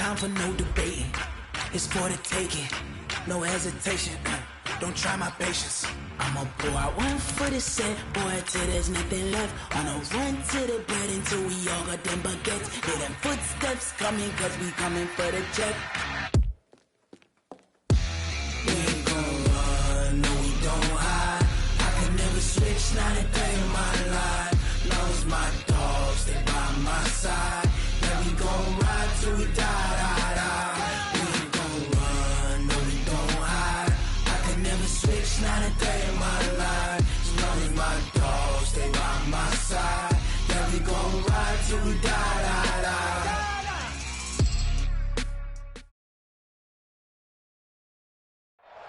time for no debating. It's for the taking, no hesitation. Don't try my patience. I'ma pull out one for the set, boy, till there's nothing left. Wanna run to the bed until we all got them baguettes. Hear them footsteps coming, cause we coming for the check. We ain't gon' run, no we don't hide. I can never switch, not a day in my life. Long as my dogs, they by my side. Yeah, we gon' ride till we die, die, die. We ain't gon' run, no we don't hide. I can never switch, not a day in my life. As long as my dogs, they by my side. Yeah, we gon' ride till we die, die, die.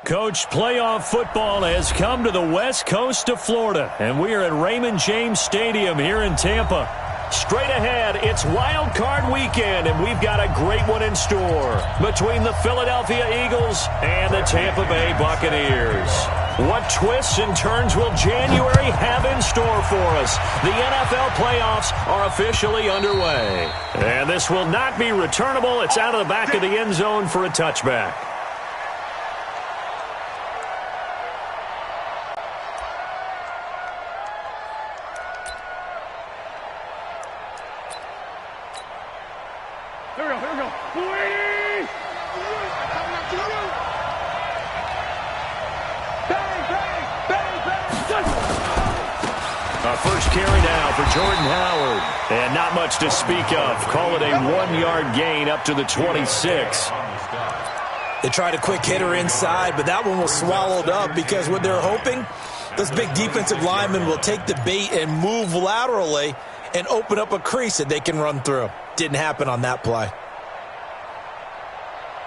Coach, playoff football has come to the west coast of Florida, and we are at Raymond James Stadium here in Tampa. Straight ahead, it's Wild Card Weekend, and we've got a great one in store between the Philadelphia Eagles and the Tampa Bay Buccaneers. What twists and turns will January have in store for us? The NFL playoffs are officially underway. And this will not be returnable. It's out of the back of the end zone for a touchback. First carry now for Jordan Howard. And not much to speak of. Call it a 1-yard gain up to the 26. They tried a quick hitter inside, but that one was swallowed up because what they're hoping, those big defensive linemen will take the bait and move laterally and open up a crease that they can run through. Didn't happen on that play.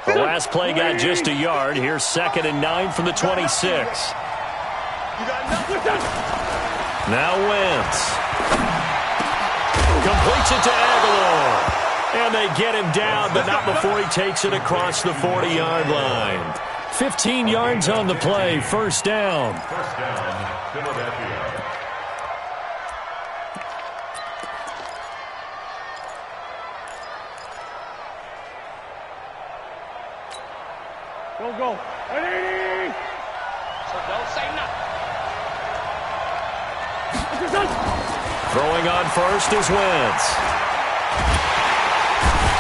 The last play got just a yard. Here's 2nd and 9 from the 26. Now Wentz. Completes it to Aguilar. And they get him down, but not before he takes it across the 40-yard line. 15 yards on the play. First down. First down, Philadelphia. Go. Ready? So don't say nothing. Throwing on first is Wentz.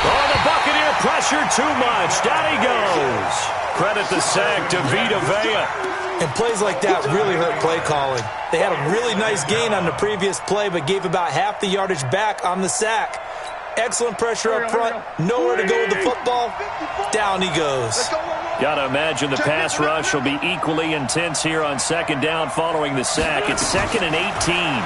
Oh, the Buccaneer pressure too much. Down he goes. Credit the sack to Vita Vea. And plays like that really hurt play calling. They had a really nice gain on the previous play, but gave about half the yardage back on the sack. Excellent pressure up front. Nowhere to go with the football. Down he goes. Got to imagine the pass rush will be equally intense here on 2nd down following the sack. It's 2nd and 18.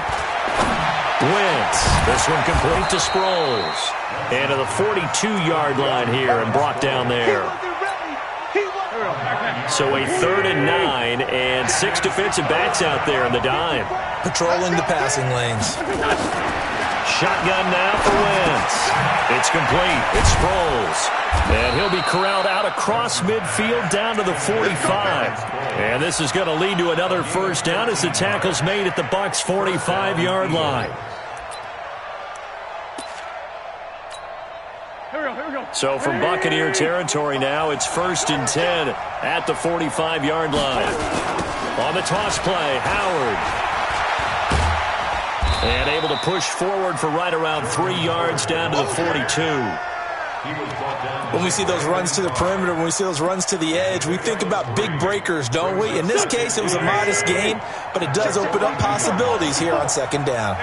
Wentz. This one complete to Sproles. And to the 42-yard line here and brought down there. So a 3rd and 9 and 6 defensive backs out there in the dime. Patrolling the passing lanes. Shotgun now for Wentz. It's complete. It's Sproles. And he'll be corralled out across midfield down to the 45. And this is going to lead to another first down as the tackle's made at the Bucs' 45-yard line. So from Buccaneer territory now, it's 1st and 10 at the 45-yard line. On the toss play, Howard. And able to push forward for right around 3 yards down to the 42. When we see those runs to the perimeter, when we see those runs to the edge, we think about big breakers, don't we? In this case, it was a modest gain, but it does open up possibilities here on 2nd down.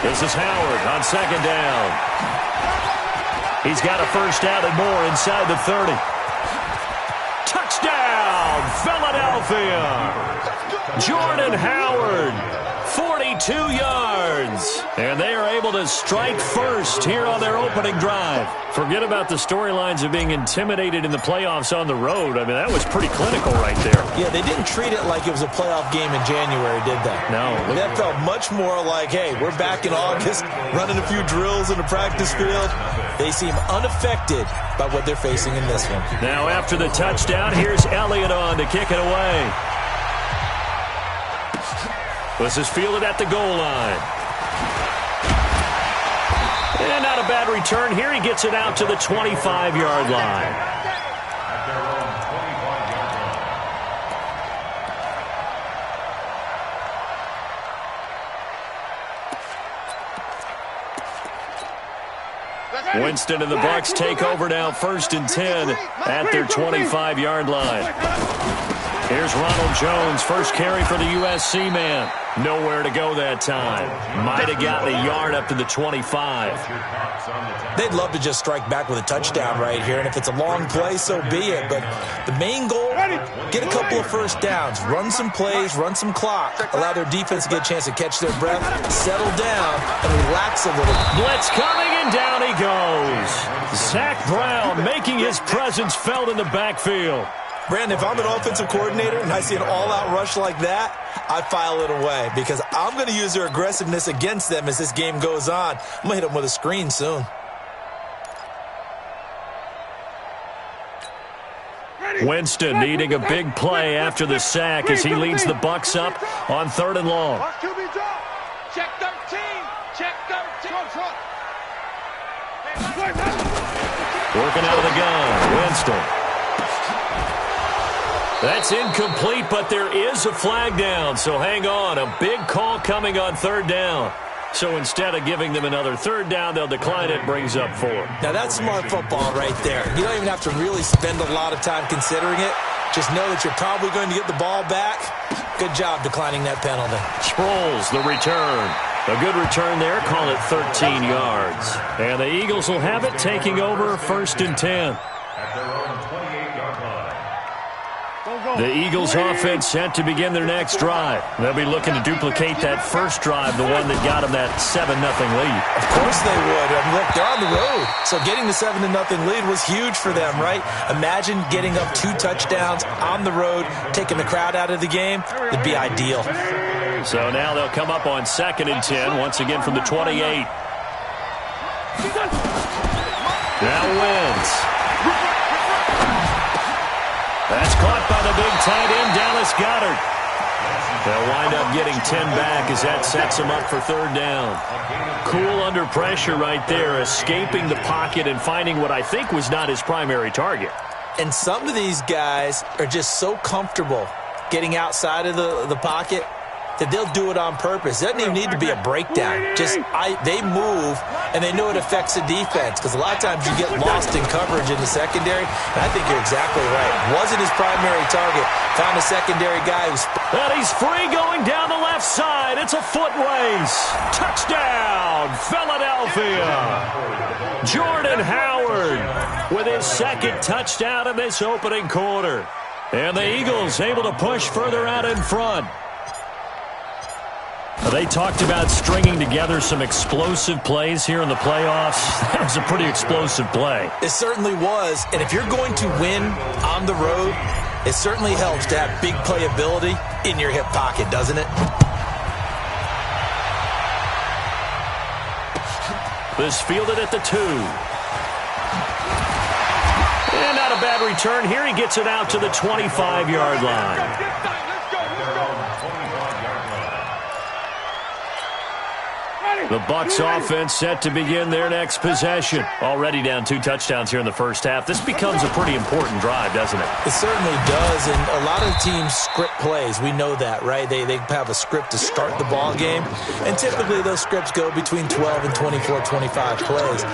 This is Howard on 2nd down. He's got a first down and more inside the 30. Touchdown, Philadelphia! Jordan Howard, 42 yards. And they are able to strike first here on their opening drive. Forget about the storylines of being intimidated in the playoffs on the road. I mean, that was pretty clinical right there. Yeah, they didn't treat it like it was a playoff game in January, did they? No. That felt much more like, hey, we're back in August, running a few drills in the practice field. They seem unaffected by what they're facing in this one. Now after the touchdown, here's Elliott on to kick it away. This is fielded at the goal line. And not a bad return here. He gets it out to the 25-yard line. At their own 25-yard line. Winston and the Bucs take over now, 1st and 10 at their 25-yard line. Here's Ronald Jones, first carry for the USC man. Nowhere to go that time. Might have gotten a yard up to the 25. They'd love to just strike back with a touchdown right here, and if it's a long play, so be it. But the main goal, get a couple of first downs, run some plays, run some clock, allow their defense to get a chance to catch their breath, settle down, and relax a little. Blitz coming, and down he goes. Zach Brown making his presence felt in the backfield. Brandon, if I'm an offensive coordinator and I see an all-out rush like that, I file it away because I'm going to use their aggressiveness against them as this game goes on. I'm going to hit them with a screen soon. Winston needing a big play after the sack as he leads the Bucs up on 3rd and long. Check 13. Check 13. Working out of the gun, Winston. That's incomplete, but there is a flag down, so hang on. A big call coming on 3rd down. So instead of giving them another 3rd down, they'll decline it, brings up 4. Now that's smart football right there. You don't even have to really spend a lot of time considering it. Just know that you're probably going to get the ball back. Good job declining that penalty. Sproles, the return. A good return there, call it 13 yards. And the Eagles will have it, taking over 1st and 10. At their own 28-yard line. The Eagles offense set to begin their next drive. They'll be looking to duplicate that first drive, the one that got them that 7-0 lead. Of course they would. I mean, look, they're on the road. So getting the 7-0 lead was huge for them, right? Imagine getting up 2 touchdowns on the road, taking the crowd out of the game. It'd be ideal. So now they'll come up on 2nd and 10, once again from the 28. Now Wentz. That's caught by the big tight end, Dallas Goedert. They'll wind up getting 10 back as that sets them up for 3rd down. Cool under pressure right there, escaping the pocket and finding what I think was not his primary target. And some of these guys are just so comfortable getting outside of the pocket that they'll do it on purpose. It doesn't even need to be a breakdown. They move, and they know it affects the defense because a lot of times you get lost in coverage in the secondary, and I think you're exactly right. Wasn't his primary target. Found a secondary guy who's... And he's free going down the left side. It's a foot race. Touchdown, Philadelphia. Jordan Howard with his 2nd touchdown in this opening quarter. And the Eagles able to push further out in front. They talked about stringing together some explosive plays here in the playoffs. That was a pretty explosive play. It certainly was. And if you're going to win on the road, it certainly helps to have big playability in your hip pocket, doesn't it? This fielded at the 2. And not a bad return here. He gets it out to the 25-yard line. The Bucs offense set to begin their next possession. Already down 2 touchdowns here in the first half. This becomes a pretty important drive, doesn't it? It certainly does, and a lot of teams script plays. We know that, right? They have a script to start the ball game, and typically those scripts go between 12 and 24, 25 plays.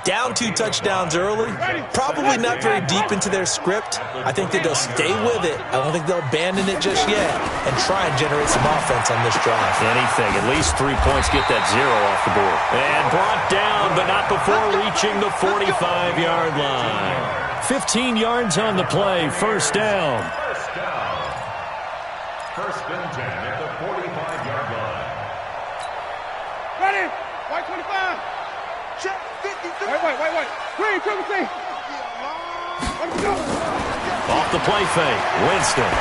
Down 2 touchdowns early, probably not very deep into their script. I think that they'll stay with it. I don't think they'll abandon it just yet and try and generate some offense on this drive. Anything, at least 3 points, get that 0 off the board. And brought down, but not before reaching the 45-yard line. 15 yards on the play, 1st down. First and 10 at the 45-yard line. Ready? White 25. Check 53. Wait. Green, triple C. Let's go. Off the play fake, Winston.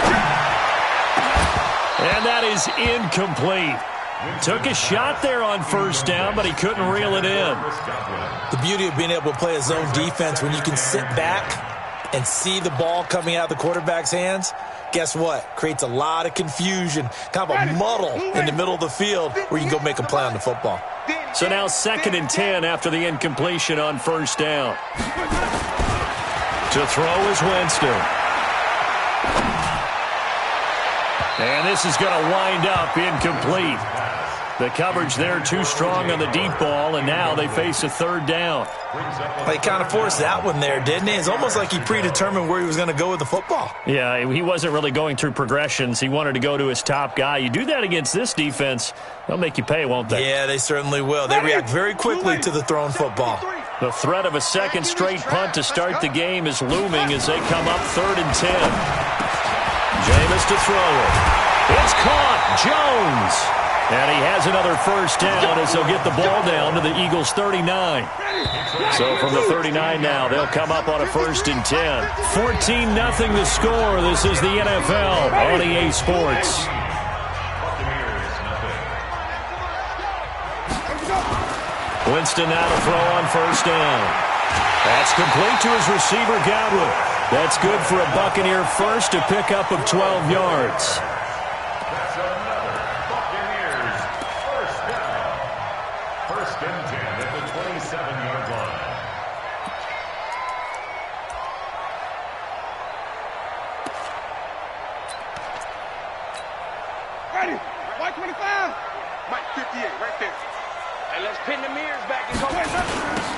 And that is incomplete. Took a shot there on 1st down, but he couldn't reel it in. The beauty of being able to play a zone defense when you can sit back and see the ball coming out of the quarterback's hands, guess what? Creates a lot of confusion, kind of a muddle in the middle of the field where you can go make a play on the football. So now 2nd and 10 after the incompletion on first down. To throw is Winston. And this is going to wind up incomplete. The coverage there too strong on the deep ball, and now they face a 3rd down. He kind of forced that one there, didn't he? It's almost like he predetermined where he was going to go with the football. Yeah, he wasn't really going through progressions. He wanted to go to his top guy. You do that against this defense, they'll make you pay, won't they? Yeah, they certainly will. They react very quickly to the thrown football. The threat of a 2nd straight punt to start the game is looming as they come up 3rd and 10. Jameis to throw it. It's caught. Jones. And he has another first down as they'll get the ball down to the Eagles' 39. So from the 39 now, they'll come up on a 1st and 10. 14-0 the score. This is the NFL on EA Sports. Winston now to throw on first down. That's complete to his receiver, Godwin. That's good for a Buccaneer first, a pickup of 12 yards.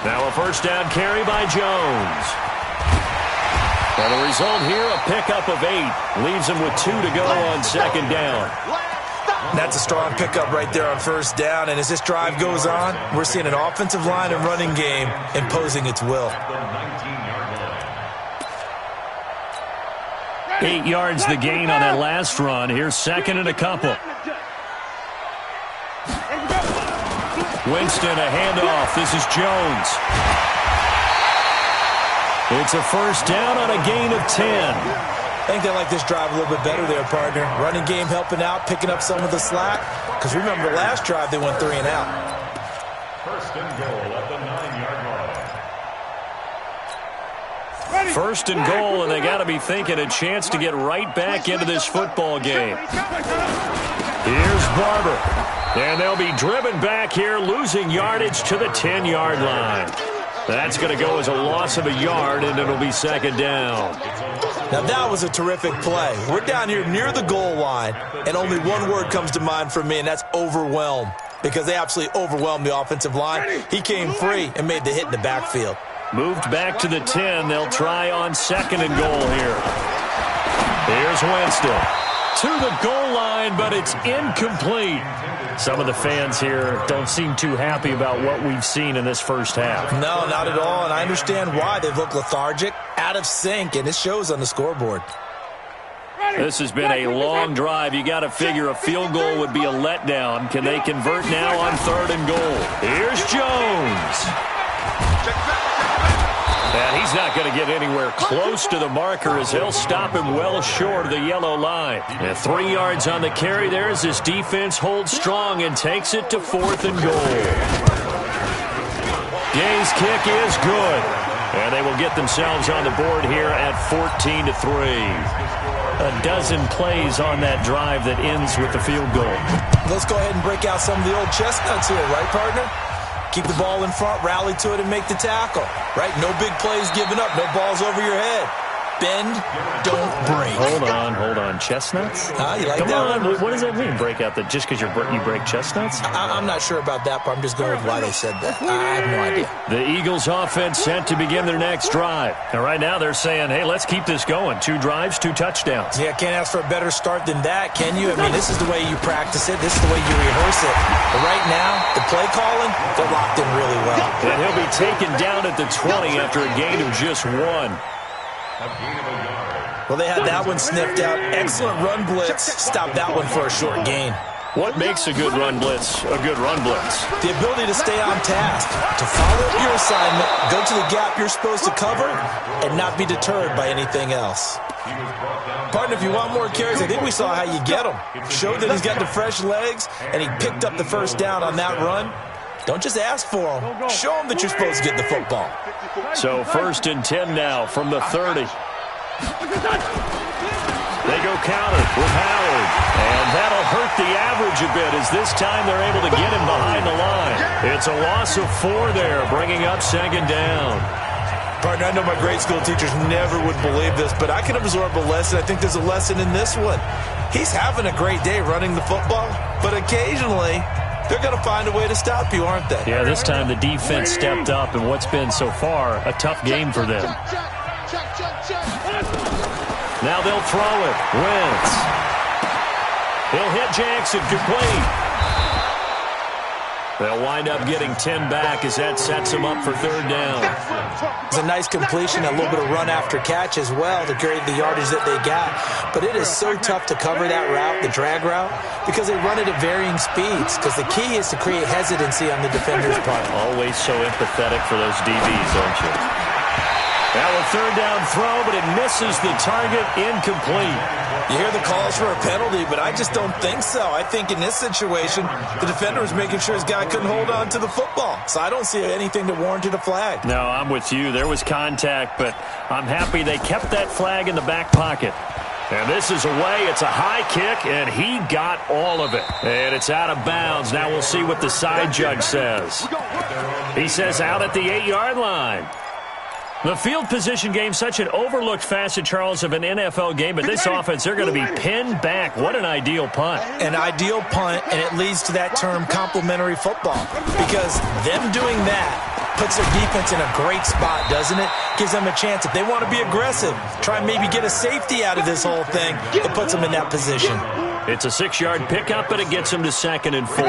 Now a first down carry by Jones. And the result here, a pickup of 8. Leaves him with 2 to go on 2nd down. That's a strong pickup right there on first down. And as this drive goes on, we're seeing an offensive line and running game imposing its will. 8 yards the gain on that last run. Here's 2nd and a couple. Winston, a handoff. This is Jones. It's a first down on a gain of 10. I think they like this drive a little bit better there, partner. Running game helping out, picking up some of the slack. Because remember, the last drive they went 3 and out. 1st and goal at the 9-yard line. 1st and goal, and they got to be thinking a chance to get right back into this football game. Here's Barber. And they'll be driven back here, losing yardage to the 10-yard line. That's going to go as a loss of a yard, and it'll be 2nd down. Now, that was a terrific play. We're down here near the goal line, and only one word comes to mind for me, and that's overwhelmed, because they absolutely overwhelmed the offensive line. He came free and made the hit in the backfield. Moved back to the 10. They'll try on 2nd and goal here. Here's Winston. To the goal line, but it's incomplete. Some of the fans here don't seem too happy about what we've seen in this first half. No, not at all, and I understand why. They've looked lethargic, out of sync, and it shows on the scoreboard. This has been a long drive. You got to figure a field goal would be a letdown. Can they convert now on 3rd and goal? Here's Jones. And he's not going to get anywhere close to the marker as he'll stop him well short of the yellow line. And 3 yards on the carry there as his defense holds strong and takes it to 4th and goal. Gay's kick is good. And they will get themselves on the board here at 14-3. A dozen plays on that drive that ends with the field goal. Let's go ahead and break out some of the old chestnuts here, right, partner? Keep the ball in front, rally to it, and make the tackle. Right? No big plays given up. No balls over your head. Bend, don't break. Hold on. Chestnuts? You like Come that on. one? What does that mean, break out? Just because you break chestnuts? I'm not sure about that, but I'm just going with why they said that. I have no idea. The Eagles offense set to begin their next drive. And right now they're saying, hey, let's keep this going. 2 drives, 2 touchdowns. Yeah, can't ask for a better start than that, can you? I mean, this is the way you practice it. This is the way you rehearse it. But right now, the play calling, they're locked in really well. And he'll be taken down at the 20 after a gain of just 1. Well, they had that one sniffed out. Excellent run blitz. Stop that one for a short gain. What makes a good run blitz a good run blitz? The ability to stay on task, to follow up your assignment, go to the gap you're supposed to cover, and not be deterred by anything else. Partner, if you want more carries, I think we saw how you get them. Showed that he's got the fresh legs, and he picked up the first down on that run. Don't just ask for them. Show them that you're supposed to get the football. So 1st and 10 now from the 30. They go counter with Howard. And that'll hurt the average a bit as this time they're able to get him behind the line. It's a loss of 4 there, bringing up second down. Partner, I know my grade school teachers never would believe this, but I can absorb a lesson. I think there's a lesson in this one. He's having a great day running the football, but occasionally they're going to find a way to stop you, aren't they? Yeah, this time the defense stepped up in what's been so far a tough game for them. Now they'll throw it. Wentz. He'll hit Jackson, complete. They'll wind up getting 10 back as that sets them up for third down. It's a nice completion, a little bit of run after catch as well to create the yardage that they got. But it is so tough to cover that route, the drag route, because they run it at varying speeds. Because the key is to create hesitancy on the defender's part. Always so empathetic for those DBs, don't you? Now a third down throw, but it misses the target, incomplete. You hear the calls for a penalty, but I just don't think so. I think in this situation, the defender was making sure his guy couldn't hold on to the football. So I don't see anything that warranted a flag. No, I'm with you. There was contact, but I'm happy they kept that flag in the back pocket. And this is away. It's a high kick, and he got all of it. And it's out of bounds. Now we'll see what the side judge says. He says out at the 8-yard line. The field position game, such an overlooked facet, Charles, of an NFL game. But this offense, they're going to be pinned back. What an ideal punt. An ideal punt, and it leads to that term complementary football. Because them doing that puts their defense in a great spot, doesn't it? Gives them a chance. If they want to be aggressive, try and maybe get a safety out of this whole thing, it puts them in that position. It's a 6-yard pickup, but it gets them to 2nd and 4.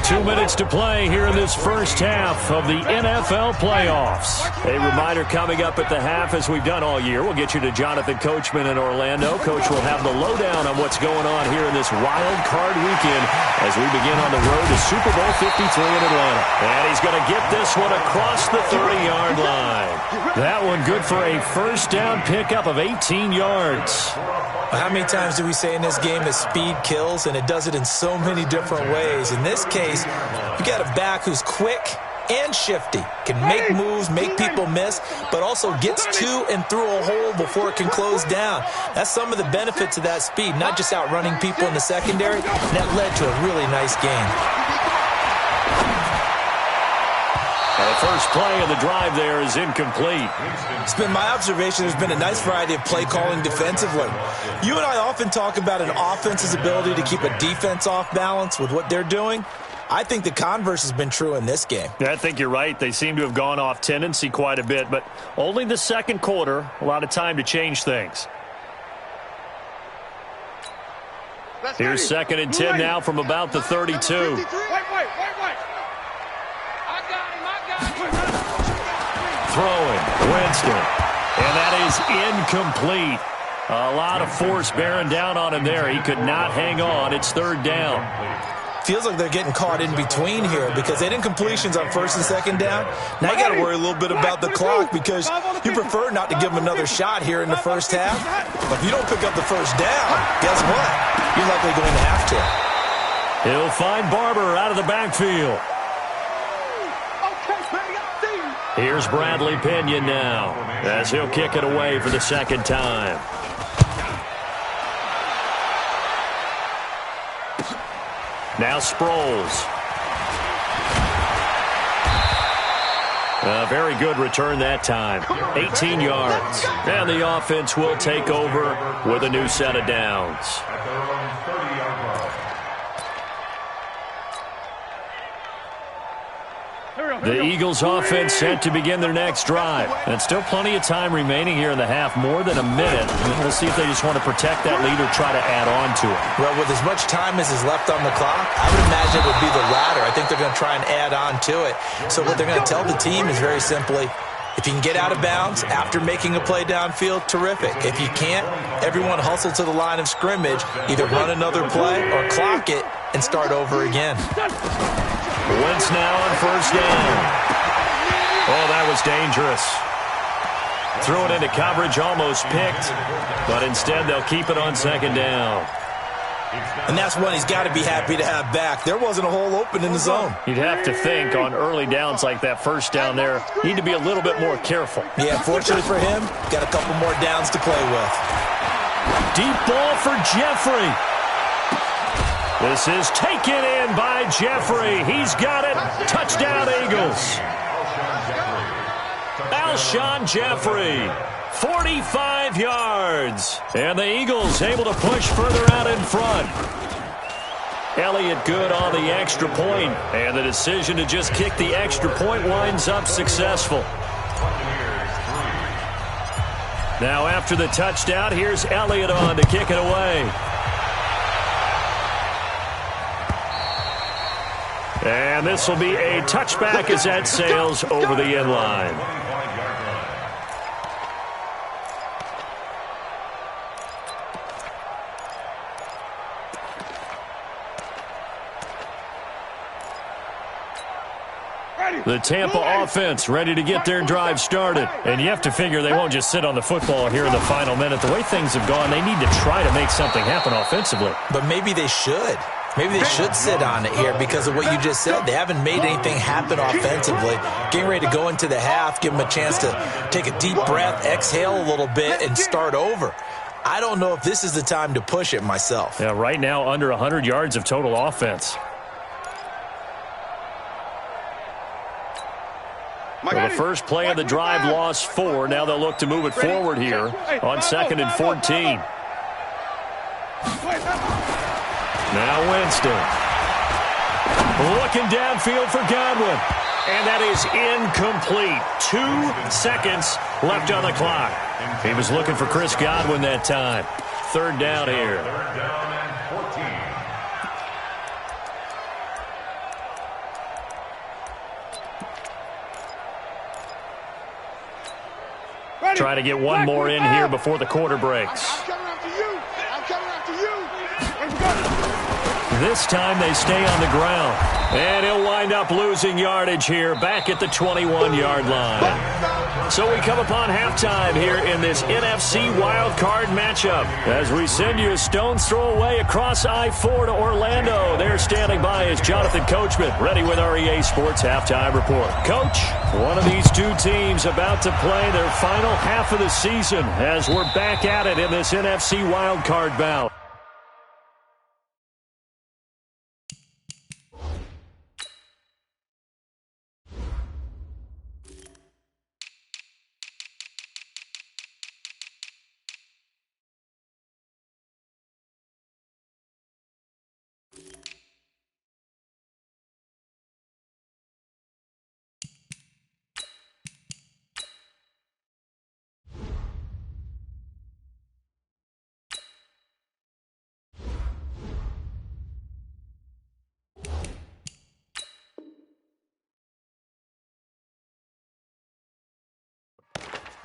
2 minutes to play here in this first half of the NFL playoffs. A reminder coming up at the half, as we've done all year. We'll get you to Jonathan Coachman in Orlando. Coach will have the lowdown on what's going on here in this wild card weekend as we begin on the road to Super Bowl 53 in Atlanta. And he's going to get this one across the 30-yard line. That one good for a first down pickup of 18 yards. How many times do we say in this game that speed kills, and it does it in so many different ways? In this case, you got a back who's quick and shifty, can make moves, make people miss, but also gets to and through a hole before it can close down. That's some of the benefits of that speed, not just outrunning people in the secondary, and that led to a really nice game. The first play of the drive there is incomplete. It's been my observation there's been a nice variety of play calling defensively. You and I often talk about an offense's ability to keep a defense off balance with what they're doing. I think the converse has been true in this game. Yeah, I think you're right. They seem to have gone off tendency quite a bit, but only the second quarter, a lot of time to change things. Here's 2nd and 10 now from about the 32. Throwing, Winston, and that is incomplete. A lot of force bearing down on him there. He could not hang on. It's 3rd down. Feels like they're getting caught in between here because they did incompletions on 1st and 2nd down. Now you got to worry a little bit about the clock because you prefer not to give them another shot here in the first half. But if you don't pick up the first down, guess what? You're likely going to have to. He'll find Barber out of the backfield. Here's Bradley Pinion now as he'll kick it away for the 2nd time. Now Sproles. A very good return that time. 18 yards. And the offense will take over with a new set of downs. The Eagles offense set to begin their next drive. And still plenty of time remaining here in the half, more than a minute. We'll see if they just want to protect that lead or try to add on to it. Well, with as much time as is left on the clock, I would imagine it would be the latter. I think they're going to try and add on to it. So what they're going to tell the team is very simply, if you can get out of bounds after making a play downfield, terrific. If you can't, everyone hustle to the line of scrimmage, either run another play or clock it and start over again. Wentz now on 1st down. Oh, that was dangerous. Threw it into coverage, almost picked, but instead they'll keep it on 2nd down. And that's one he's got to be happy to have back. There wasn't a hole open in the zone. You'd have to think on early downs like that, 1st down there, you need to be a little bit more careful. Yeah, fortunately for him, got a couple more downs to play with. Deep ball for Jeffrey. This is taken in by Jeffrey. He's got it. Touchdown, Eagles. Alshon Jeffrey, 45 yards. And the Eagles able to push further out in front. Elliott good on the extra point, and the decision to just kick the extra point winds up successful. Now after the touchdown, here's Elliott on to kick it away. And this will be a touchback as that sails over the end line. The Tampa offense ready to get their drive started. And you have to figure they won't just sit on the football here in the final minute. The way things have gone, they need to try to make something happen offensively. But maybe they should. Maybe they should sit on it here because of what you just said. They haven't made anything happen offensively. Getting ready to go into the half, give them a chance to take a deep breath, exhale a little bit, and start over. I don't know if this is the time to push it myself. Yeah, right now under 100 yards of total offense. Well, the first play of the drive lost 4. Now they'll look to move it forward here on 2nd and 14. Now Winston. Looking downfield for Godwin. And that is incomplete. 2 seconds left on the clock. He was looking for Chris Godwin that time. 3rd down here. 3rd down and 14. Try to get one more in here before the quarter breaks. I'm coming after you. I'm coming after you. Let's go. This time they stay on the ground. And he'll wind up losing yardage here back at the 21-yard line. So we come upon halftime here in this NFC wildcard matchup as we send you a stone's throw away across I-4 to Orlando. There standing by is Jonathan Coachman, ready with our EA Sports Halftime Report. Coach, one of these two teams about to play their final half of the season as we're back at it in this NFC wildcard bout.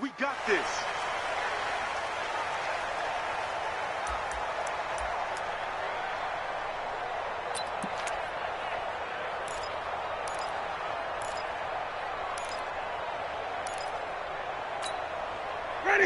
We got this.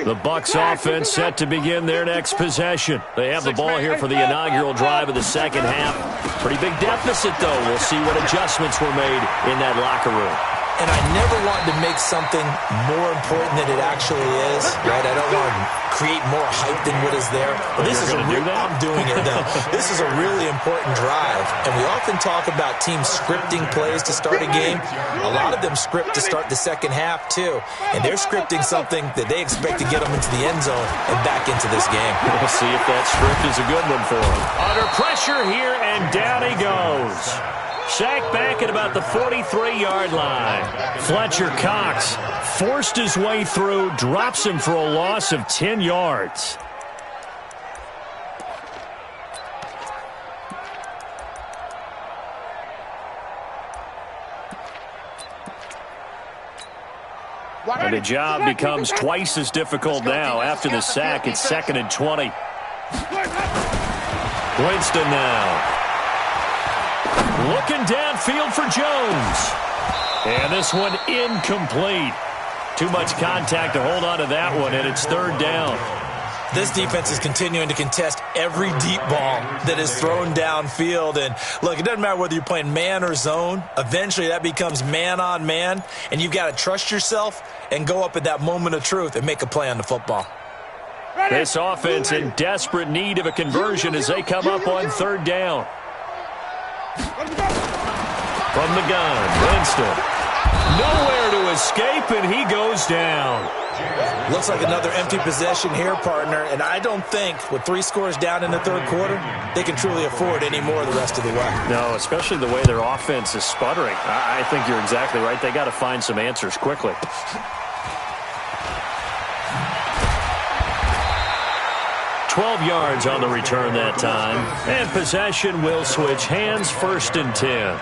The Bucs offense set to begin their next possession. They have the ball here for the inaugural drive of the second half. Pretty big deficit, though. We'll see what adjustments were made in that locker room. And I never wanted to make something more important than it actually is, right? I don't want to create more hype than what is there. But this is I'm doing it, though. This is a really important drive. And we often talk about teams scripting plays to start a game. A lot of them script to start the second half, too. And they're scripting something that they expect to get them into the end zone and back into this game. We'll see if that script is a good one for them. Under pressure here, and down he goes. Sacked back at about the 43-yard line. Fletcher Cox forced his way through, drops him for a loss of 10 yards. And the job becomes twice as difficult now. After the sack, it's 2nd and 20. Winston now. Looking downfield for Jones. And this one incomplete. Too much contact to hold on to that one, and it's 3rd down. This defense is continuing to contest every deep ball that is thrown downfield. And, look, it doesn't matter whether you're playing man or zone. Eventually that becomes man on man, and you've got to trust yourself and go up at that moment of truth and make a play on the football. This offense in desperate need of a conversion as they come up on third down. From the gun, Winston. Nowhere to escape, and he goes down. Looks like another empty possession here, partner, and I don't think with 3 scores down in the third quarter, they can truly afford any more the rest of the way. No, especially the way their offense is sputtering. I think you're exactly right. They got to find some answers quickly. "12 yards on the return that time, and possession will switch hands, 1st and 10.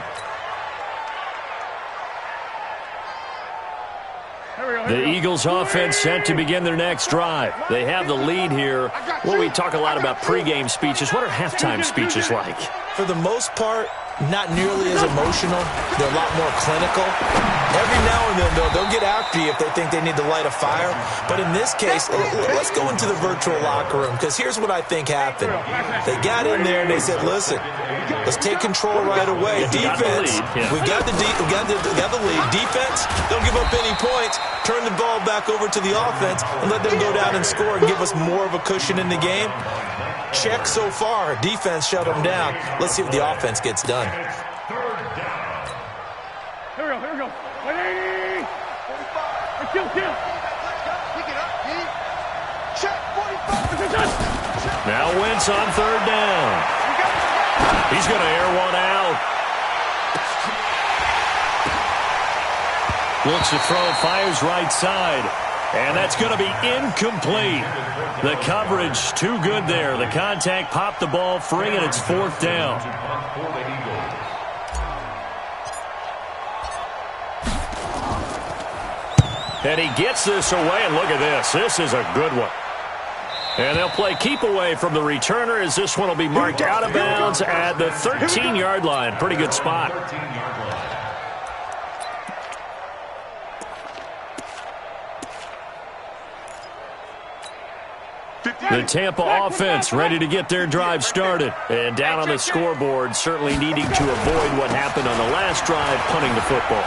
The Eagles offense set to begin their next drive. They have the lead here. Well, we talk a lot about pregame speeches. What are halftime speeches like? For the most part, not nearly as emotional. They're a lot more clinical. Every now and then, though, they'll get after you if they think they need to light a fire. But in this case, let's go into the virtual locker room, because here's what I think happened. They got in there and they said, listen, let's take control right away. Defense, we got the lead. Defense, don't give up any points. Turn the ball back over to the offense and let them go down and score and give us more of a cushion in the game. Check so far. Defense shut them down. Let's see what the offense gets done. Here we go. 180. 45. Kill. Pick it up, D. Check, 45. Now Wentz on third down. He's going to air one out. Looks to throw, fires right side. And that's going to be incomplete. The coverage too good there. The contact popped the ball free, and it's 4th down. And he gets this away, and look at this. This is a good one. And they'll play keep away from the returner as this one will be marked out of bounds at the 13-yard line. Pretty good spot. The Tampa offense ready to get their drive started. And down on the scoreboard, certainly needing to avoid what happened on the last drive, punting the football.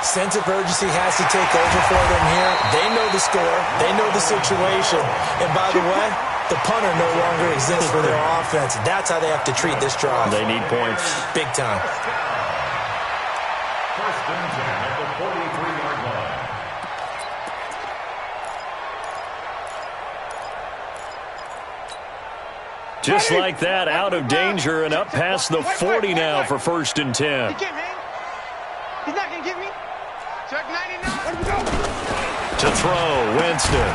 Sense of urgency has to take over for them here. They know the score. They know the situation. And by the way, the punter no longer exists for their offense. That's how they have to treat this drive. They need points. Big time. 1st and 10 at the 43-yard line. Just like that, out of danger and up past the 40 now for 1st and 10. He can't, man. He's not going to get me. Check 99. To throw, Winston.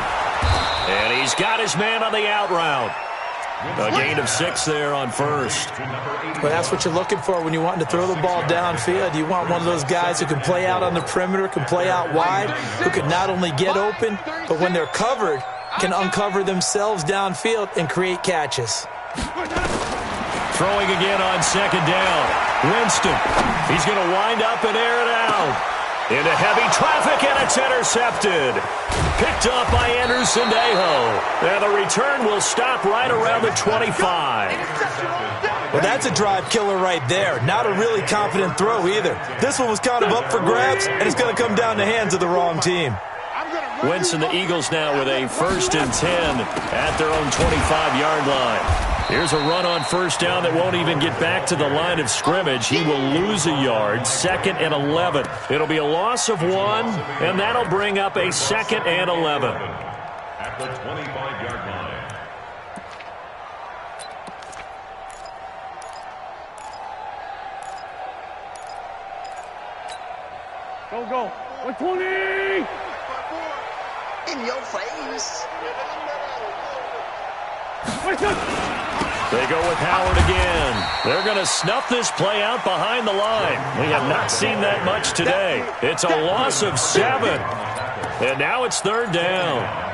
And he's got his man on the out route. A gain of 6 there on 1st. Well, that's what you're looking for when you want to throw the ball downfield. You want one of those guys who can play out on the perimeter, can play out wide, who can not only get open, but when they're covered, can uncover themselves downfield and create catches. Throwing again on 2nd down. Winston. He's going to wind up and air it out. Into heavy traffic, and it's intercepted. Picked up by Anderson-Dejo. And the return will stop right around the 25. Well, that's a drive killer right there. Not a really confident throw either. This one was kind of up for grabs, and it's going to come down the hands of the wrong team. Wentz and the Eagles now with a 1st and 10 at their own 25-yard line. Here's a run on 1st down that won't even get back to the line of scrimmage. He will lose a yard. 2nd and 11. It'll be a loss of 1, and that'll bring up a 2nd and 11. At the 25-yard line. Go. 120. In your face. They go with Howard again. They're going to snuff this play out behind the line. We have not seen that much today. It's a loss of 7. And now it's 3rd down.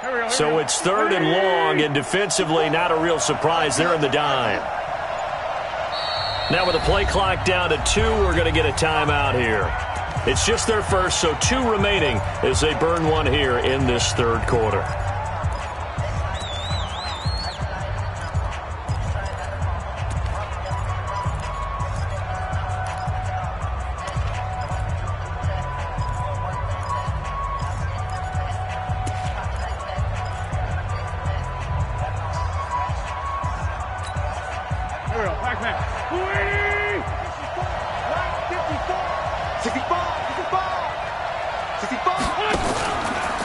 Here So it's 3rd and long, and defensively not a real surprise. They're in the dime. Now with the play clock down to 2, we're going to get a timeout here. It's just their first, so 2 remaining as they burn one here in this 3rd quarter.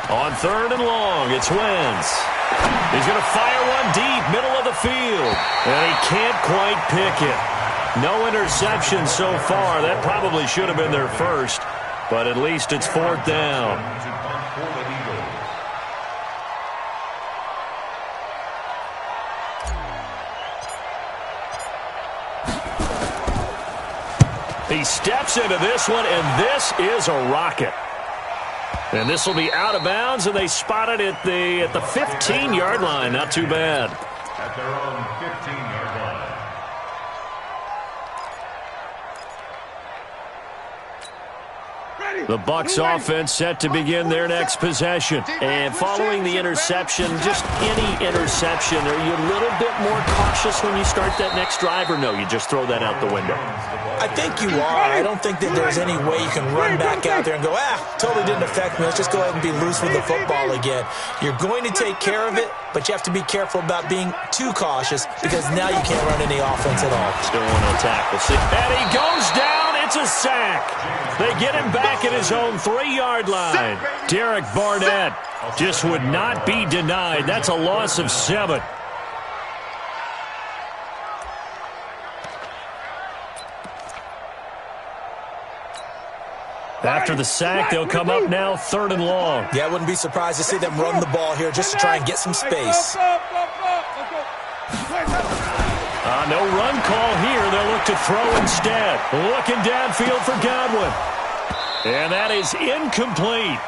On 3rd and long, it's Wentz. He's going to fire one deep, middle of the field. And he can't quite pick it. No interception so far. That probably should have been their first. But at least it's 4th down. He steps into this one, and this is a rocket. And this will be out of bounds, and they spot it at the 15-yard line. Not too bad. At their own 15-yard line. The Bucs offense set to begin their next possession. And following the interception, just any interception, are you a little bit more cautious when you start that next drive, or no, you just throw that out the window? I think you are. I don't think that there's any way you can run back out there and go, totally didn't affect me. Let's just go ahead and be loose with the football again. You're going to take care of it, but you have to be careful about being too cautious because now you can't run any offense at all. Still want to attack. We'll see. And he goes down. It's a sack. They get him back at his own 3-yard line. Derek Barnett just would not be denied. That's a loss of 7. After the sack, they'll come up now 3rd and long. Yeah, I wouldn't be surprised to see them run the ball here just to try and get some space. No run call here. They'll look to throw instead. Looking downfield for Godwin. And that is incomplete.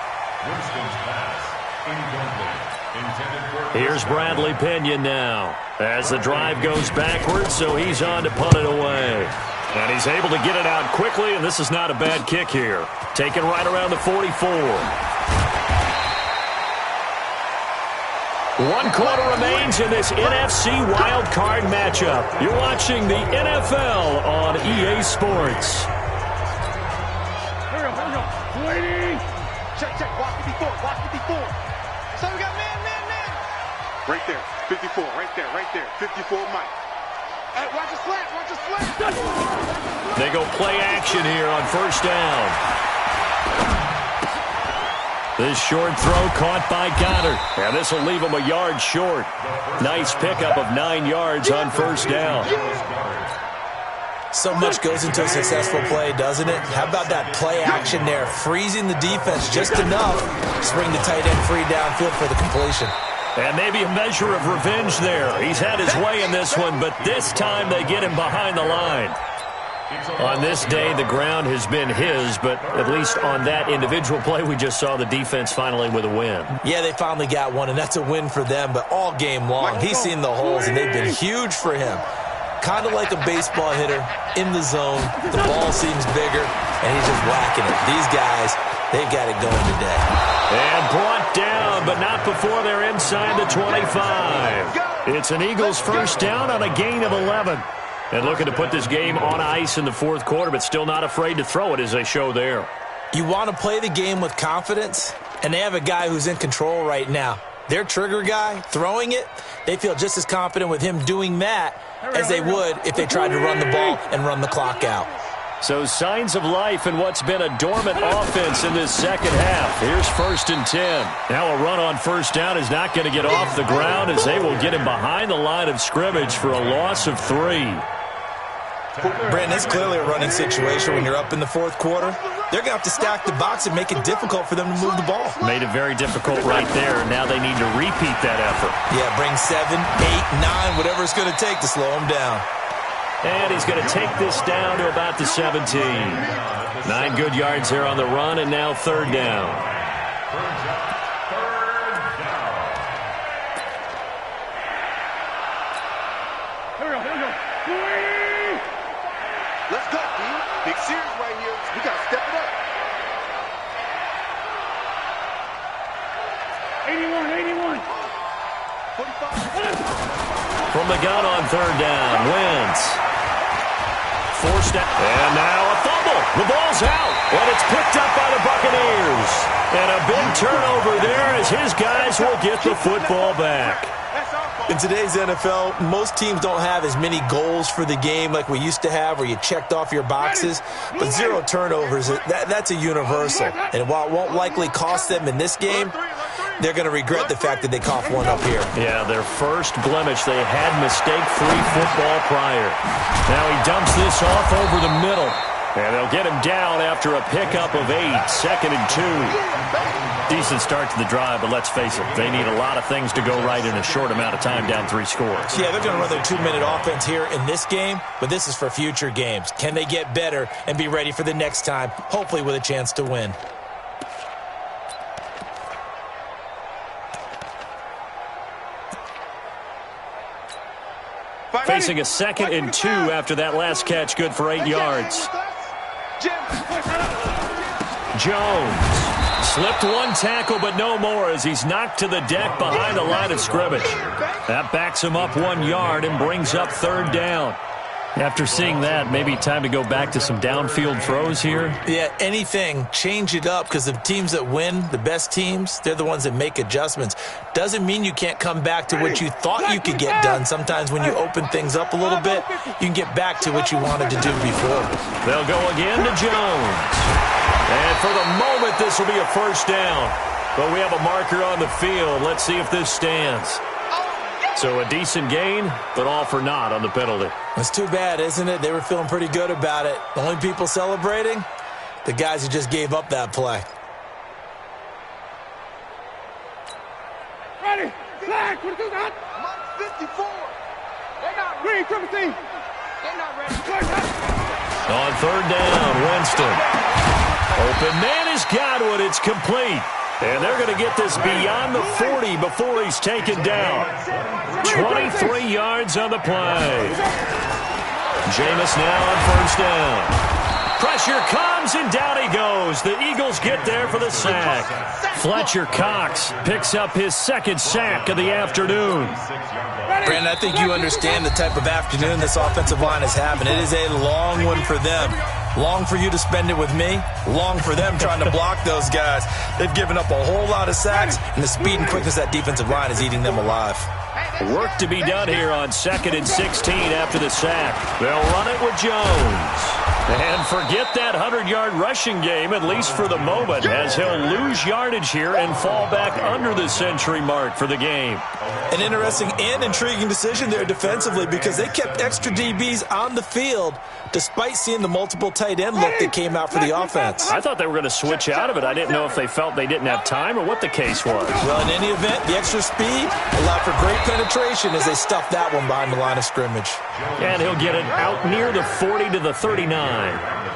Here's Bradley Pinion now as the drive goes backwards, so he's on to punt it away. And he's able to get it out quickly, and this is not a bad kick here. Taken right around the 44. 1 quarter remains in this NFC wildcard matchup. You're watching the NFL on EA Sports. Here we go. Check. Watch 54. So we got man. Right there. 54. Right there. 54 Mike. Watch a slant. They go play action here on 1st down. This short throw caught by Goddard. And this will leave him a yard short. Nice pickup of 9 yards on 1st down. So much goes into a successful play, doesn't it? How about that play action there? Freezing the defense just enough to bring the tight end free downfield for the completion. And maybe a measure of revenge there. He's had his way in this one, but this time they get him behind the line. On this day, the ground has been his, but at least on that individual play, we just saw the defense finally with a win. Yeah, they finally got one, and that's a win for them, but all game long, he's seen the holes, and they've been huge for him. Kind of like a baseball hitter in the zone. The ball seems bigger, and he's just whacking it. These guys, they've got it going today. And brought down, but not before they're inside the 25. It's an Eagles 1st down on a gain of 11. And looking to put this game on ice in the 4th quarter, but still not afraid to throw it as they show there. You want to play the game with confidence, and they have a guy who's in control right now. Their trigger guy, throwing it, they feel just as confident with him doing that as they would if they tried to run the ball and run the clock out. So signs of life in what's been a dormant offense in this 2nd half. Here's 1st and 10. Now a run on 1st down is not going to get off the ground as they will get him behind the line of scrimmage for a loss of 3. Brandon, it's clearly a running situation when you're up in the 4th quarter. They're going to have to stack the box and make it difficult for them to move the ball. Made it very difficult right there. Now they need to repeat that effort. Yeah, bring 7, 8, 9, whatever it's going to take to slow them down. And he's going to take this down to about the 17. 9 good yards there on the run, and now 3rd down. Here we go. Let's go, D. Big series right here. We got to step it up. 81. 45. From the gun on third down, Wentz. Forced out. And now a fumble. The ball's out. And it's picked up by the Buccaneers. And a big turnover there as his guys will get the football back. In today's NFL, most teams don't have as many goals for the game like we used to have where you checked off your boxes. But 0 turnovers, that's a universal. And while it won't likely cost them in this game, they're going to regret the fact that they coughed one up here. Yeah, their first blemish. They had mistake-free football prior. Now he dumps this off over the middle. And they'll get him down after a pickup of 8, 2nd and 2. Decent start to the drive, but let's face it, they need a lot of things to go right in a short amount of time, down 3 scores. Yeah, they're going to run their 2-minute offense here in this game, but this is for future games. Can they get better and be ready for the next time, hopefully with a chance to win? Facing a 2nd and 2 after that last catch, good for 8 yards. Jones slipped one tackle, but no more as he's knocked to the deck behind the line of scrimmage. That backs him up 1 yard and brings up third down. After seeing that, maybe time to go back to some downfield throws here. Yeah, anything. Change it up because the teams that win, the best teams, they're the ones that make adjustments. Doesn't mean you can't come back to what you thought you could get done. Sometimes when you open things up a little bit, you can get back to what you wanted to do before. They'll go again to Jones. And for the moment, this will be a first down. But we have a marker on the field. Let's see if this stands. So a decent gain, but all for naught on the penalty. That's too bad, isn't it? They were feeling pretty good about it. The only people celebrating, the guys who just gave up that play. Ready. Flag. What is that? Mike 54. They're not ready. They're not ready. On third down, Winston. Open man is Godwin. It's complete. And they're going to get this beyond the 40 before he's taken down. 23 yards on the play. Jameis now on first down. Pressure comes, and down he goes. The Eagles get there for the sack. Fletcher Cox picks up his 2nd sack of the afternoon. Brandon, I think you understand the type of afternoon this offensive line is having. It is a long one for them. Long for you to spend it with me. Long for them trying to block those guys. They've given up a whole lot of sacks, and the speed and quickness of that defensive line is eating them alive. Work to be done here on 2nd and 16 after the sack. They'll run it with Jones. And forget that 100-yard rushing game, at least for the moment, as he'll lose yardage here and fall back under the century mark for the game. An interesting and intriguing decision there defensively because they kept extra DBs on the field despite seeing the multiple tight end look that came out for the offense. I thought they were going to switch out of it. I didn't know if they felt they didn't have time or what the case was. Well, in any event, the extra speed allowed for great penetration as they stuffed that one behind the line of scrimmage. And he'll get it out near the 40 to the 39.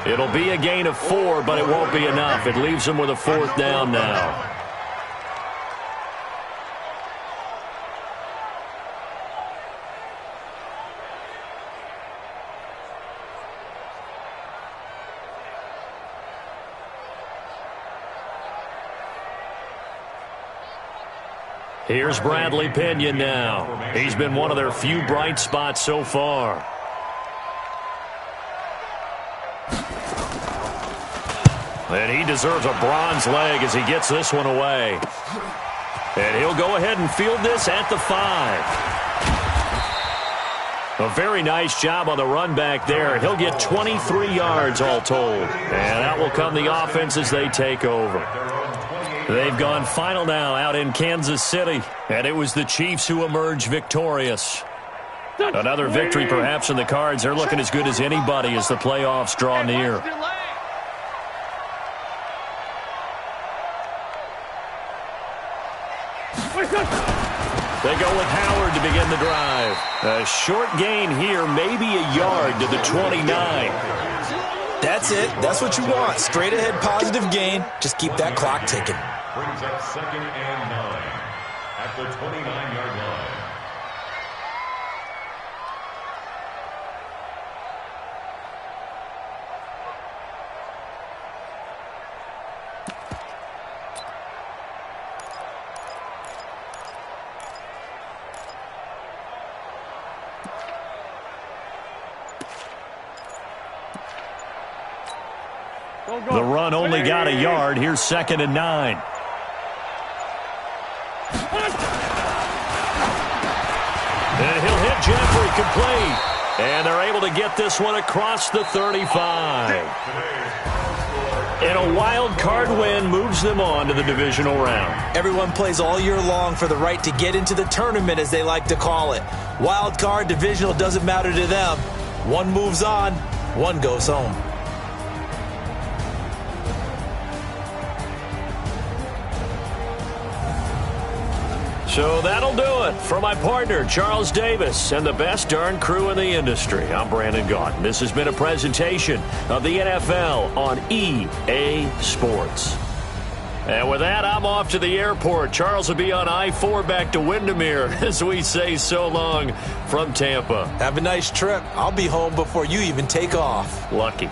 It'll be a gain of 4, but it won't be enough. It leaves them with a 4th down now. Here's Bradley Pinion now. He's been one of their few bright spots so far. And he deserves a bronze leg as he gets this one away. And he'll go ahead and field this at the 5. A very nice job on the run back there. He'll get 23 yards all told. And out will come the offense as they take over. They've gone final now out in Kansas City, and it was the Chiefs who emerged victorious. Another victory perhaps in the cards. They're looking as good as anybody as the playoffs draw near. They go with Howard to begin the drive. A short gain here, maybe a yard to the 29. That's it. That's what you want. Straight ahead positive gain. Just keep that clock ticking. Brings up 2nd and 9 at the 29-yard line. The run only got a yard. Here's 2nd and 9. And he'll hit Jeffrey complete. And they're able to get this one across the 35. And a wild card win moves them on to the divisional round. Everyone plays all year long for the right to get into the tournament, as they like to call it. Wild card, divisional, doesn't matter to them. One moves on, one goes home. So that'll do it for my partner, Charles Davis, and the best darn crew in the industry. I'm Brandon Gaudin. This has been a presentation of the NFL on EA Sports. And with that, I'm off to the airport. Charles will be on I-4 back to Windermere as we say so long from Tampa. Have a nice trip. I'll be home before you even take off. Lucky.